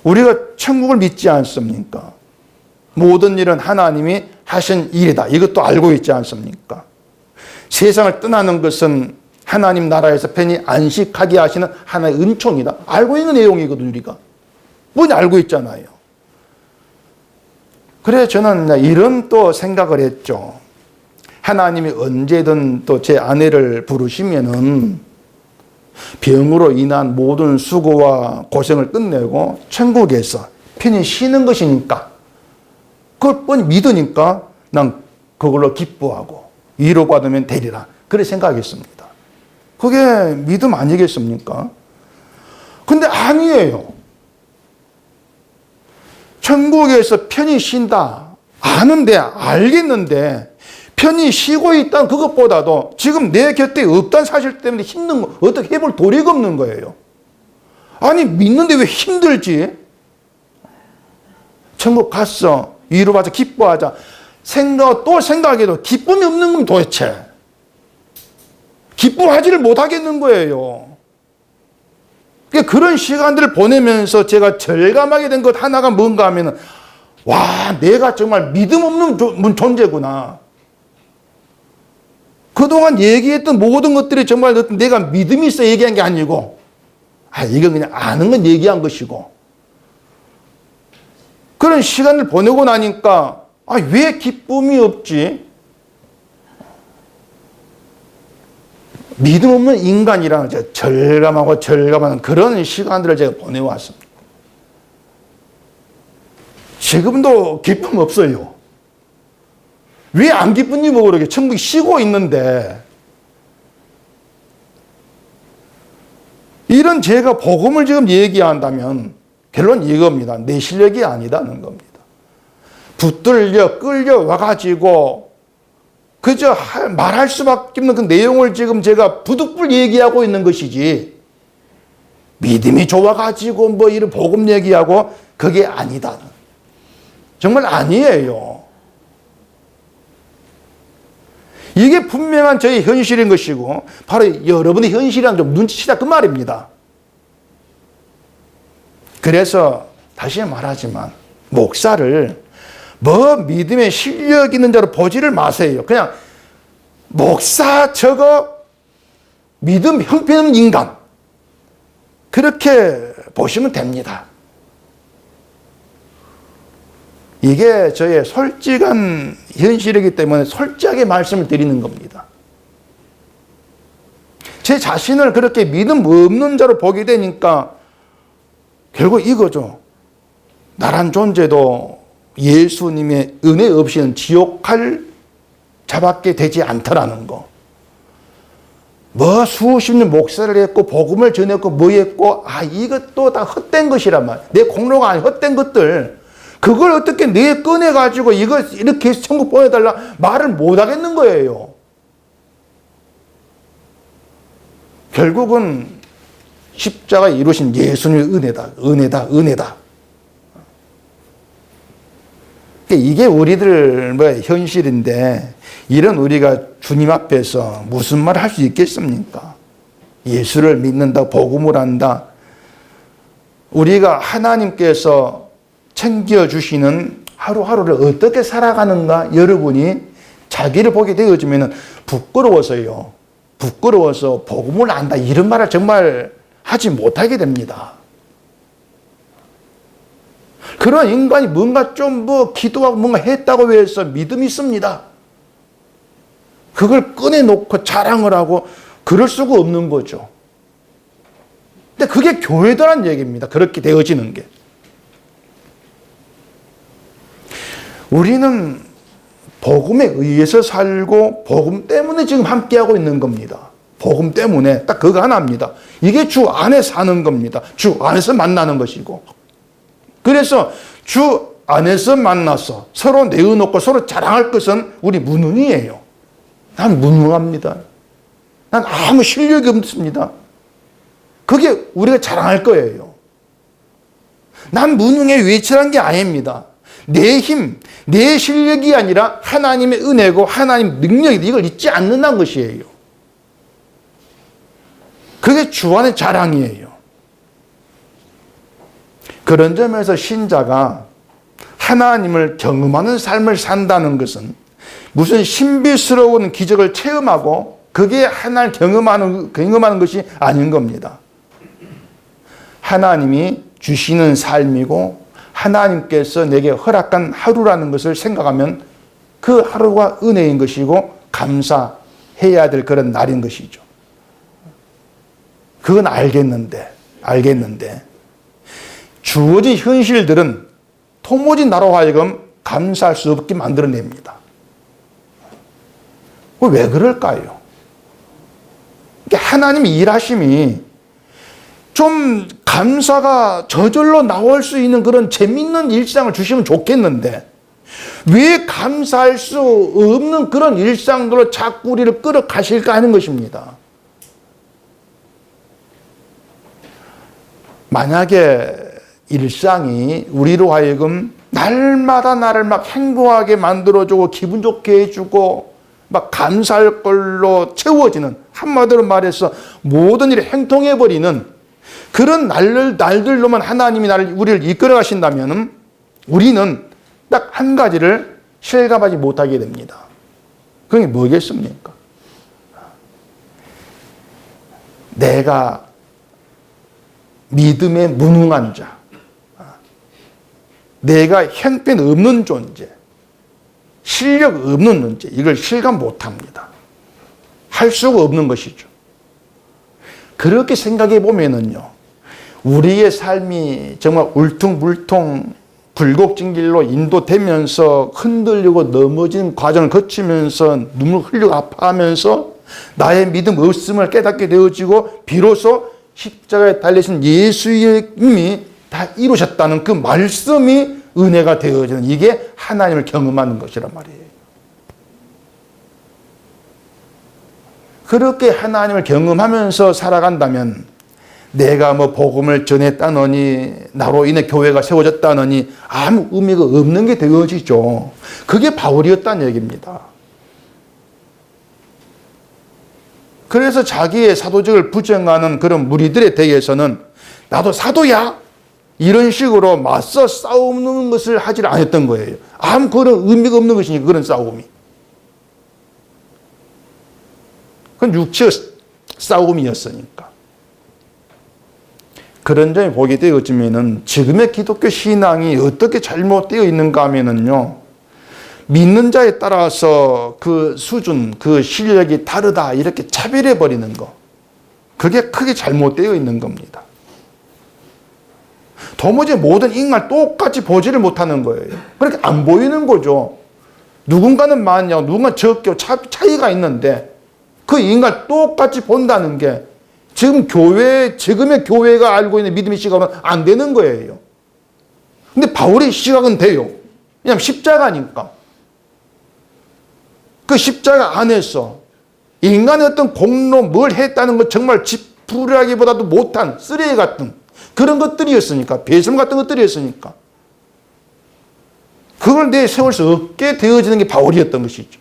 우리가 천국을 믿지 않습니까? 모든 일은 하나님이 하신 일이다. 이것도 알고 있지 않습니까? 세상을 떠나는 것은 하나님 나라에서 편히 안식하게 하시는 하나의 은총이다. 알고 있는 내용이거든요, 우리가. 뭔지 알고 있잖아요. 그래 저는 이런 또 생각을 했죠. 하나님이 언제든 또 제 아내를 부르시면은 병으로 인한 모든 수고와 고생을 끝내고 천국에서 편히 쉬는 것이니까 그걸 뻔히 믿으니까 난 그걸로 기뻐하고 위로받으면 되리라. 그렇게 생각했습니다. 그게 믿음 아니겠습니까? 근데 아니에요. 천국에서 편히 쉰다. 아는데, 알겠는데, 편히 쉬고 있다는 그것보다도 지금 내 곁에 없다는 사실 때문에 힘든 거, 어떻게 해볼 도리가 없는 거예요. 아니, 믿는데 왜 힘들지? 천국 갔어. 위로받아 기뻐하자. 또 생각해도 기쁨이 없는 건 도대체. 기뻐하지를 못하겠는 거예요. 그런 시간들을 보내면서 제가 절감하게 된 것 하나가 뭔가 하면은, 와, 내가 정말 믿음 없는 존재구나. 그동안 얘기했던 모든 것들이 정말 내가 믿음이 있어 얘기한 게 아니고, 이건 그냥 아는 건 얘기한 것이고. 그런 시간을 보내고 나니까, 왜 기쁨이 없지? 믿음 없는 인간이랑 절감하는 그런 시간들을 제가 보내왔습니다. 지금도 기쁨 없어요. 왜 안 기쁜지 모르게 천국이 쉬고 있는데 이런 제가 복음을 지금 얘기한다면 결론 이겁니다. 내 실력이 아니다는 겁니다. 붙들려 끌려와가지고 그저 말할 수밖에 없는 그 내용을 지금 제가 부득불 얘기하고 있는 것이지 믿음이 좋아가지고 뭐 이런 복음 얘기하고 그게 아니다. 정말 아니에요. 이게 분명한 저희 현실인 것이고 바로 여러분의 현실이란 좀 눈치채자 그 말입니다. 그래서 다시 말하지만 목사를 뭐 믿음의 실력 있는 자로 보지를 마세요. 그냥 목사 저거 믿음 형편없는 인간 그렇게 보시면 됩니다. 이게 저의 솔직한 현실이기 때문에 솔직하게 말씀을 드리는 겁니다. 제 자신을 그렇게 믿음 없는 자로 보게 되니까 결국 이거죠. 나란 존재도 예수님의 은혜 없이는 지옥할 자밖에 되지 않더라는 거. 뭐 수십 년 목사를 했고 복음을 전했고 뭐 했고 이것도 다 헛된 것이란 말이야. 내 공로가 아닌 헛된 것들. 그걸 어떻게 내 꺼내가지고 이거 이렇게 해서 천국 보내달라 말을 못 하겠는 거예요. 결국은 십자가 이루신 예수님의 은혜다. 이게 우리들 현실인데 이런 우리가 주님 앞에서 무슨 말을 할 수 있겠습니까? 예수를 믿는다, 복음을 한다. 우리가 하나님께서 챙겨주시는 하루하루를 어떻게 살아가는가 여러분이 자기를 보게 되어지면 부끄러워서요. 부끄러워서 복음을 안다 이런 말을 정말 하지 못하게 됩니다. 그런 인간이 뭔가 좀 기도하고 뭔가 했다고 해서 믿음이 있습니다. 그걸 꺼내놓고 자랑을 하고 그럴 수가 없는 거죠. 근데 그게 교회다라는 얘기입니다. 그렇게 되어지는 게. 우리는 복음에 의해서 살고 복음 때문에 지금 함께하고 있는 겁니다. 복음 때문에 딱 그거 하나입니다. 이게 주 안에 사는 겁니다. 주 안에서 만나는 것이고. 그래서 주 안에서 만나서 서로 내어놓고 서로 자랑할 것은 우리 무능이에요. 난 무능합니다. 난 아무 실력이 없습니다. 그게 우리가 자랑할 거예요. 난 무능에 외치라는 게 아닙니다. 내 힘, 내 실력이 아니라 하나님의 은혜고 하나님 능력이 이걸 잊지 않는다는 것이에요. 그게 주 안의 자랑이에요. 그런 점에서 신자가 하나님을 경험하는 삶을 산다는 것은 무슨 신비스러운 기적을 체험하고 그게 하나님을 경험하는 것이 아닌 겁니다. 하나님이 주시는 삶이고 하나님께서 내게 허락한 하루라는 것을 생각하면 그 하루가 은혜인 것이고 감사해야 될 그런 날인 것이죠. 그건 알겠는데 주어진 현실들은 도무지 나로 하여금 감사할 수 없게 만들어냅니다. 왜 그럴까요? 하나님의 일하심이 좀 감사가 저절로 나올 수 있는 그런 재밌는 일상을 주시면 좋겠는데 왜 감사할 수 없는 그런 일상들로 자꾸 우리를 끌어가실까 하는 것입니다. 만약에 일상이 우리로 하여금 날마다 나를 막 행복하게 만들어주고 기분 좋게 해주고 막 감사할 걸로 채워지는, 한마디로 말해서 모든 일이 행통해버리는 그런 날들로만 하나님이 우리를 이끌어 가신다면 우리는 딱 한 가지를 실감하지 못하게 됩니다. 그게 뭐겠습니까? 내가 믿음에 무능한 자, 내가 형편없는 존재, 실력 없는 존재, 이걸 실감 못합니다. 할 수가 없는 것이죠. 그렇게 생각해 보면은요, 우리의 삶이 정말 울퉁불퉁 굴곡진 길로 인도되면서 흔들리고 넘어진 과정을 거치면서 눈물 흘리고 아파하면서 나의 믿음 없음을 깨닫게 되어지고 비로소 십자가에 달리신 예수님이 다 이루셨다는 그 말씀이 은혜가 되어지는, 이게 하나님을 경험하는 것이란 말이에요. 그렇게 하나님을 경험하면서 살아간다면 내가 뭐 복음을 전했다느니 나로 인해 교회가 세워졌다느니 아무 의미가 없는 게 되어지죠. 그게 바울이었다는 얘기입니다. 그래서 자기의 사도직을 부정하는 그런 무리들에 대해서는 나도 사도야, 이런 식으로 맞서 싸우는 것을 하지 않았던 거예요. 아무 그런 의미가 없는 것이니까, 그런 싸움이. 그건 육체의 싸움이었으니까. 그런 점이 보게 되어지면은 지금의 기독교 신앙이 어떻게 잘못되어 있는가 하면은요, 믿는 자에 따라서 그 수준, 그 실력이 다르다 이렇게 차별해 버리는 거, 그게 크게 잘못되어 있는 겁니다. 도무지 모든 인간을 똑같이 보지를 못하는 거예요. 그렇게 안 보이는 거죠. 누군가는 많냐, 누군가는 적게 차이가 있는데 그 인간을 똑같이 본다는 게 지금의 교회가 알고 있는 믿음의 시각은 안 되는 거예요. 근데 바울의 시각은 돼요. 왜냐하면 십자가니까. 그 십자가 안에서 인간의 어떤 공로, 뭘 했다는 것 정말 지푸라기보다도 못한 쓰레기 같은 그런 것들이었으니까, 배설 같은 것들이었으니까 그걸 내세울 수 없게 되어지는 게 바울이었던 것이죠.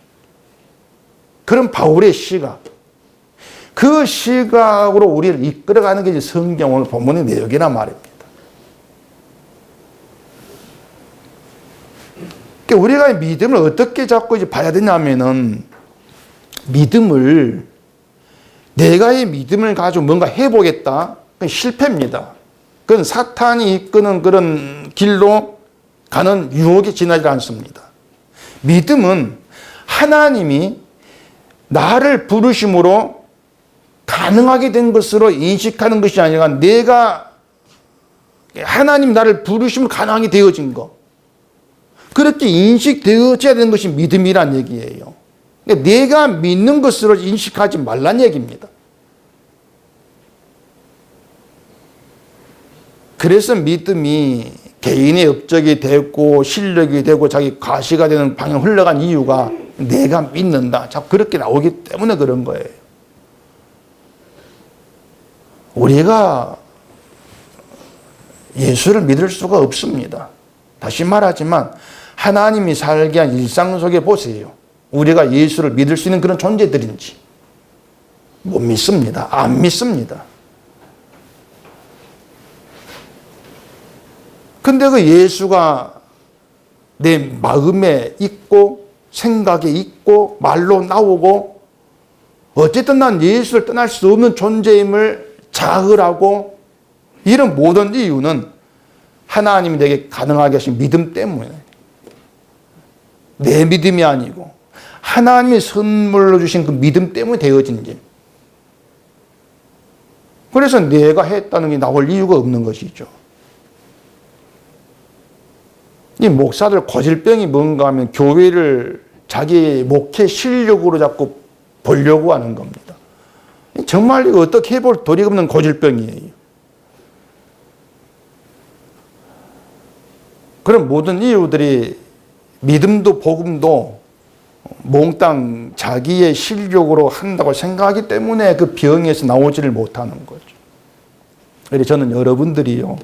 그런 바울의 시각, 그 시각으로 우리를 이끌어가는 게 성경 오늘 본문의 내용이란 말입니다. 그러니까 우리가 믿음을 어떻게 잡고 이제 봐야 되냐면은, 믿음을, 내가의 믿음을 가지고 뭔가 해보겠다, 그건 실패입니다. 그건 사탄이 이끄는 그런 길로 가는 유혹에 지나지 않습니다. 믿음은 하나님이 나를 부르심으로 가능하게 된 것으로 인식하는 것이 아니라 내가 하나님 나를 부르심으로 가능하게 되어진 것, 그렇게 인식되어져야 되는 것이 믿음이란 얘기예요. 그러니까 내가 믿는 것으로 인식하지 말란 얘기입니다. 그래서 믿음이 개인의 업적이 되고 실력이 되고 자기 과시가 되는 방향 흘러간 이유가 내가 믿는다. 자꾸 그렇게 나오기 때문에 그런 거예요. 우리가 예수를 믿을 수가 없습니다. 다시 말하지만 하나님이 살게 한 일상 속에 보세요. 우리가 예수를 믿을 수 있는 그런 존재들인지 못 믿습니다. 안 믿습니다. 근데 그 예수가 내 마음에 있고 생각에 있고 말로 나오고 어쨌든 난 예수를 떠날 수 없는 존재임을 자을하고 이런 모든 이유는 하나님이 내게 가능하게 하신 믿음 때문에 내 믿음이 아니고 하나님이 선물로 주신 그 믿음 때문에 되어진 일. 그래서 내가 했다는 게 나올 이유가 없는 것이죠. 이 목사들 고질병이 뭔가 하면 교회를 자기 목회 실력으로 자꾸 보려고 하는 겁니다. 정말 이거 어떻게 해볼 도리가 없는 고질병이에요. 그런 모든 이유들이 믿음도 복음도 몽땅 자기의 실력으로 한다고 생각하기 때문에 그 병에서 나오지를 못하는 거죠. 그래서 저는 여러분들이요,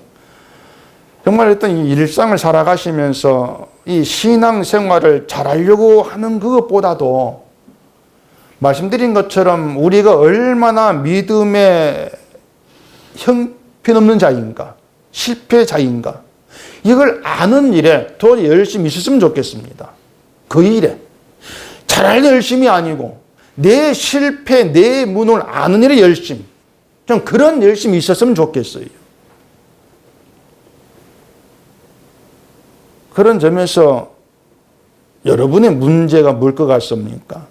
정말 어떤 이 일상을 살아가시면서 이 신앙생활을 잘하려고 하는 그것보다도 말씀드린 것처럼 우리가 얼마나 믿음의 형편없는 자인가, 실패자인가, 이걸 아는 일에 더 열심히 있었으면 좋겠습니다. 그 일에. 잘할 열심이 아니고 내 실패, 내 문을 아는 일에 열심. 좀 그런 열심이 있었으면 좋겠어요. 그런 점에서 여러분의 문제가 뭘 것 같습니까?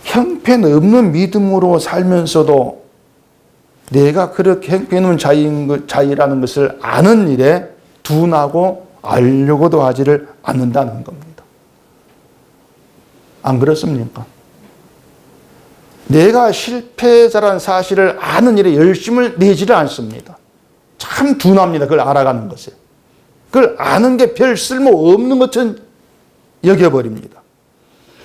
형편없는 믿음으로 살면서도 내가 그렇게 형편없는 자이라는 것을 아는 일에 둔하고 알려고도 하지를 않는다는 겁니다. 안 그렇습니까? 내가 실패자라는 사실을 아는 일에 열심을 내지를 않습니다. 참 둔합니다. 그걸 알아가는 것에. 그걸 아는 게 별 쓸모없는 것처럼 여겨버립니다.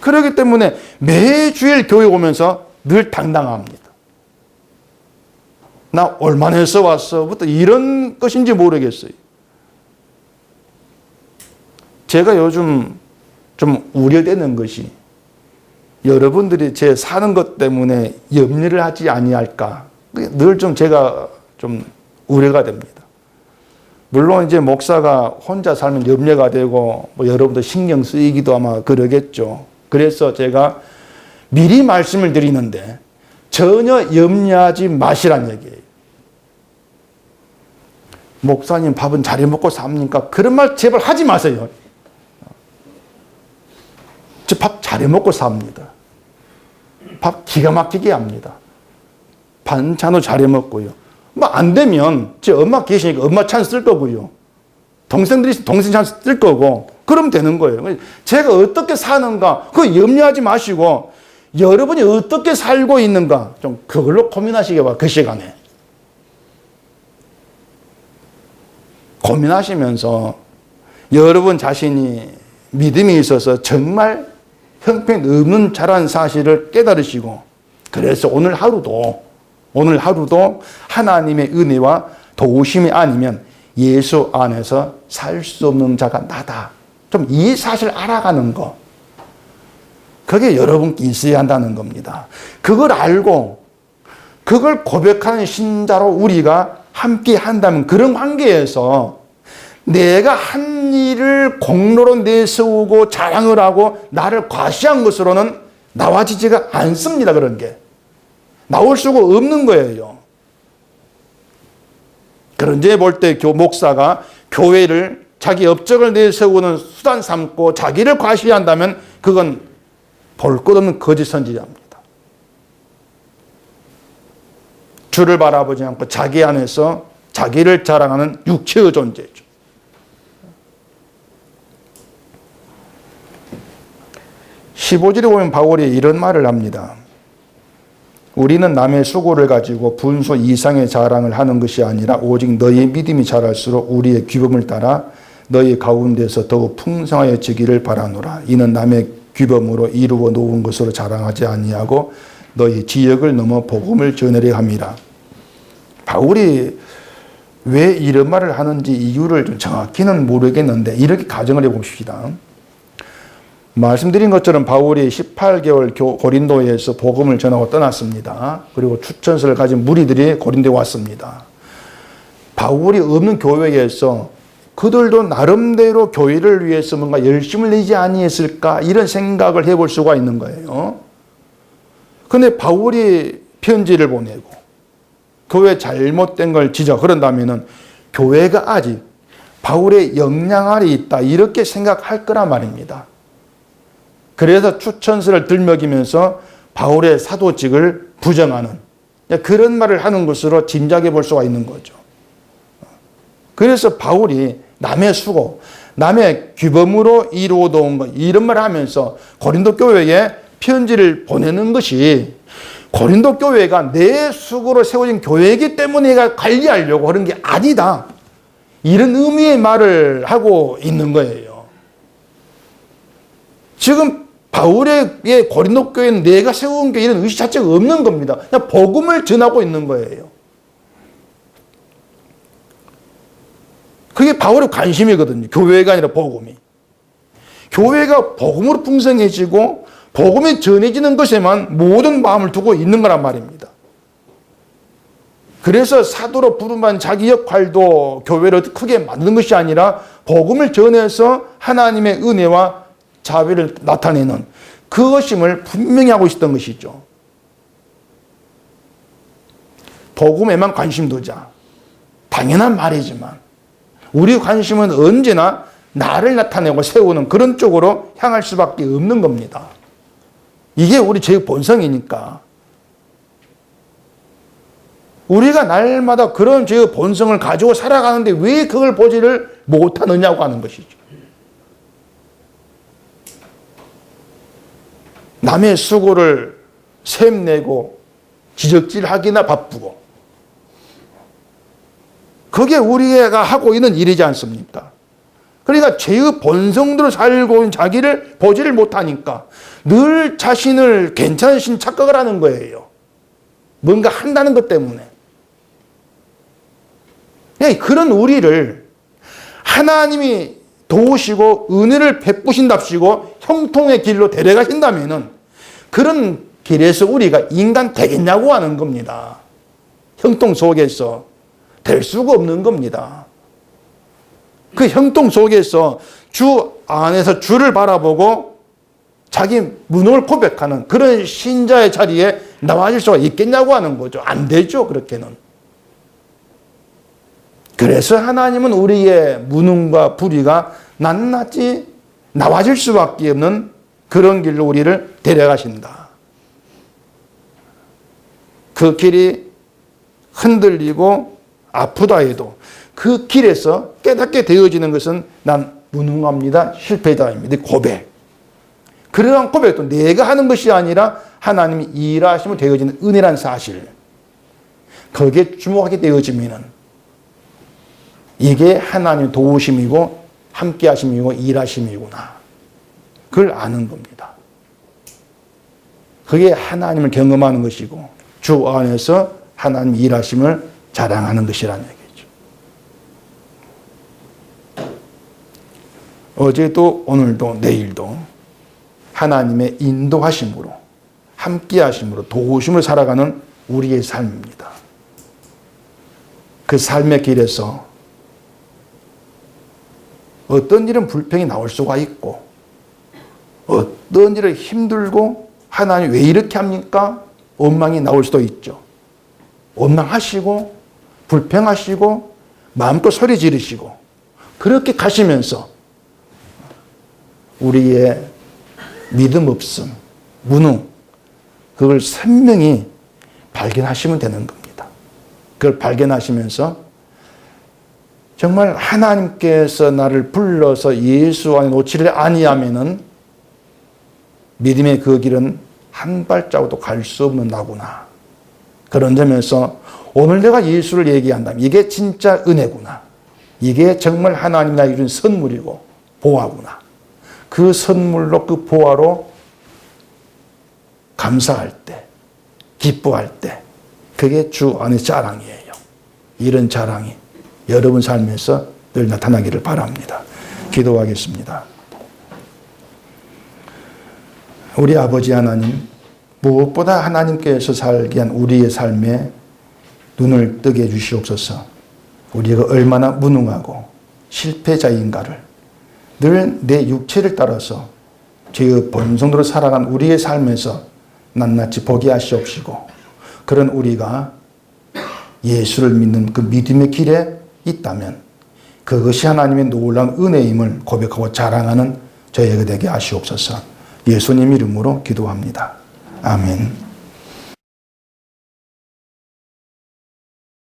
그렇기 때문에 매주일 교회 오면서 늘 당당합니다. 나 얼마나 해서 왔어부터 이런 것인지 모르겠어요. 제가 요즘 좀 우려되는 것이 여러분들이 제 사는 것 때문에 염려를 하지 아니할까. 늘 좀 제가 좀 우려가 됩니다. 물론 이제 목사가 혼자 살면 염려가 되고 뭐 여러분도 신경 쓰이기도 아마 그러겠죠. 그래서 제가 미리 말씀을 드리는데 전혀 염려하지 마시란 얘기예요. 목사님 밥은 잘 해먹고 삽니까? 그런 말 제발 하지 마세요. 저 밥 잘 해먹고 삽니다. 밥 기가 막히게 합니다. 반찬도 잘 해먹고요. 뭐 안 되면 제 엄마 계시니까 엄마 찬스 쓸 거고요. 동생들이 있으면 동생 찬스 쓸 거고 그러면 되는 거예요. 제가 어떻게 사는가 그거 염려하지 마시고 여러분이 어떻게 살고 있는가 좀 그걸로 고민하시게 봐. 그 시간에 고민하시면서 여러분 자신이 믿음이 있어서 정말 형편없는 자라는 사실을 깨달으시고 그래서 오늘 하루도 하나님의 은혜와 도우심이 아니면 예수 안에서 살 수 없는 자가 나다. 좀 이 사실을 알아가는 거. 그게 여러분께 있어야 한다는 겁니다. 그걸 알고 그걸 고백하는 신자로 우리가 함께 한다면 그런 관계에서 내가 한 일을 공로로 내세우고 자랑을 하고 나를 과시한 것으로는 나와지지가 않습니다. 그런 게. 나올 수가 없는 거예요. 그런 데 볼 때 목사가 교회를 자기 업적을 내세우는 수단 삼고 자기를 과시한다면 그건 볼 것 없는 거짓 선지자입니다. 주를 바라보지 않고 자기 안에서 자기를 자랑하는 육체의 존재죠. 15절에 보면 바울이 이런 말을 합니다. 우리는 남의 수고를 가지고 분수 이상의 자랑을 하는 것이 아니라 오직 너희의 믿음이 자랄수록 우리의 규범을 따라 너희 가운데서 더욱 풍성하여지기를 바라노라. 이는 남의 규범으로 이루어 놓은 것으로 자랑하지 아니하고 너희 지역을 넘어 복음을 전하려 함이라. 바울이 왜 이런 말을 하는지 이유를 좀 정확히는 모르겠는데 이렇게 가정을 해봅시다. 말씀드린 것처럼 바울이 18개월 고린도에서 복음을 전하고 떠났습니다. 그리고 추천서를 가진 무리들이 고린도에 왔습니다. 바울이 없는 교회에서 그들도 나름대로 교회를 위해서 뭔가 열심을 내지 아니했을까 이런 생각을 해볼 수가 있는 거예요. 그런데 바울이 편지를 보내고 교회 잘못된 걸 지적 그런다면은 교회가 아직 바울의 영향 아래 있다 이렇게 생각할 거란 말입니다. 그래서 추천서를 들먹이면서 바울의 사도직을 부정하는 그런 말을 하는 것으로 짐작해 볼 수가 있는 거죠. 그래서 바울이 남의 수고, 남의 규범으로 이루어놓은 것 이런 말을 하면서 고린도 교회에 편지를 보내는 것이 고린도 교회가 내 수고로 세워진 교회이기 때문에 내가 관리하려고 그런 게 아니다. 이런 의미의 말을 하고 있는 거예요. 지금 바울의 고린도 교회는 내가 세운 게 이런 의식 자체가 없는 겁니다. 그냥 복음을 전하고 있는 거예요. 그게 바울의 관심이거든요. 교회가 아니라 복음이. 교회가 복음으로 풍성해지고 복음이 전해지는 것에만 모든 마음을 두고 있는 거란 말입니다. 그래서 사도로 부름받은 자기 역할도 교회를 크게 만드는 것이 아니라 복음을 전해서 하나님의 은혜와 자비를 나타내는 그것임을 분명히 하고 있었던 것이죠. 복음에만 관심 두자. 당연한 말이지만 우리 관심은 언제나 나를 나타내고 세우는 그런 쪽으로 향할 수밖에 없는 겁니다. 이게 우리 제 본성이니까. 우리가 날마다 그런 제 본성을 가지고 살아가는데 왜 그걸 보지를 못하느냐고 하는 것이죠. 남의 수고를 샘내고 지적질하기나 바쁘고 그게 우리가 하고 있는 일이지 않습니까? 그러니까 죄의 본성대로 살고 있는 자기를 보지를 못하니까 늘 자신을 괜찮으신 착각을 하는 거예요. 뭔가 한다는 것 때문에. 그런 우리를 하나님이 도우시고 은혜를 베푸신답시고 형통의 길로 데려가신다면은 그런 길에서 우리가 인간 되겠냐고 하는 겁니다. 형통 속에서 될 수가 없는 겁니다. 그 형통 속에서 주 안에서 주를 바라보고 자기 무능을 고백하는 그런 신자의 자리에 나와질 수가 있겠냐고 하는 거죠. 안 되죠, 그렇게는. 그래서 하나님은 우리의 무능과 불의가 낱낱이 나와질 수밖에 없는 그런 길로 우리를 데려가신다. 그 길이 흔들리고 아프다 해도 그 길에서 깨닫게 되어지는 것은 난 무능합니다. 실패자입니다. 고백. 그러한 고백도 내가 하는 것이 아니라 하나님이 일하시면 되어지는 은혜란 사실. 거기에 주목하게 되어지면은 이게 하나님의 도우심이고 함께 하심이고 일하심이구나. 그걸 아는 겁니다. 그게 하나님을 경험하는 것이고 주 안에서 하나님 일하심을 자랑하는 것이라는 얘기죠. 어제도 오늘도 내일도 하나님의 인도하심으로 함께 하심으로 도우심을 살아가는 우리의 삶입니다. 그 삶의 길에서 어떤 일은 불평이 나올 수가 있고 어떤 일은 힘들고 하나님 왜 이렇게 합니까? 원망이 나올 수도 있죠. 원망하시고 불평하시고 마음껏 소리 지르시고 그렇게 가시면서 우리의 믿음 없음, 무능 그걸 선명히 발견하시면 되는 겁니다. 그걸 발견하시면서 정말 하나님께서 나를 불러서 예수 안에 놓지를 아니하면은 믿음의 그 길은 한 발자국도 갈 수 없는 나구나. 그런 점에서 오늘 내가 예수를 얘기한다면 이게 진짜 은혜구나. 이게 정말 하나님이 나에게 준 선물이고 보화구나. 그 선물로 그 보화로 감사할 때, 기뻐할 때 그게 주 안의 자랑이에요. 이런 자랑이 여러분 삶에서 늘 나타나기를 바랍니다. 기도하겠습니다. 우리 아버지 하나님, 무엇보다 하나님께서 살게 한 우리의 삶에 눈을 뜨게 해주시옵소서. 우리가 얼마나 무능하고 실패자인가를 늘 내 육체를 따라서 죄의 본성대로 살아간 우리의 삶에서 낱낱이 보게 하시옵시고, 그런 우리가 예수를 믿는 그 믿음의 길에 있다면 그것이 하나님의 놀라운 은혜임을 고백하고 자랑하는 저희에게 되게 하시옵소서. 예수님 이름으로 기도합니다. 아멘.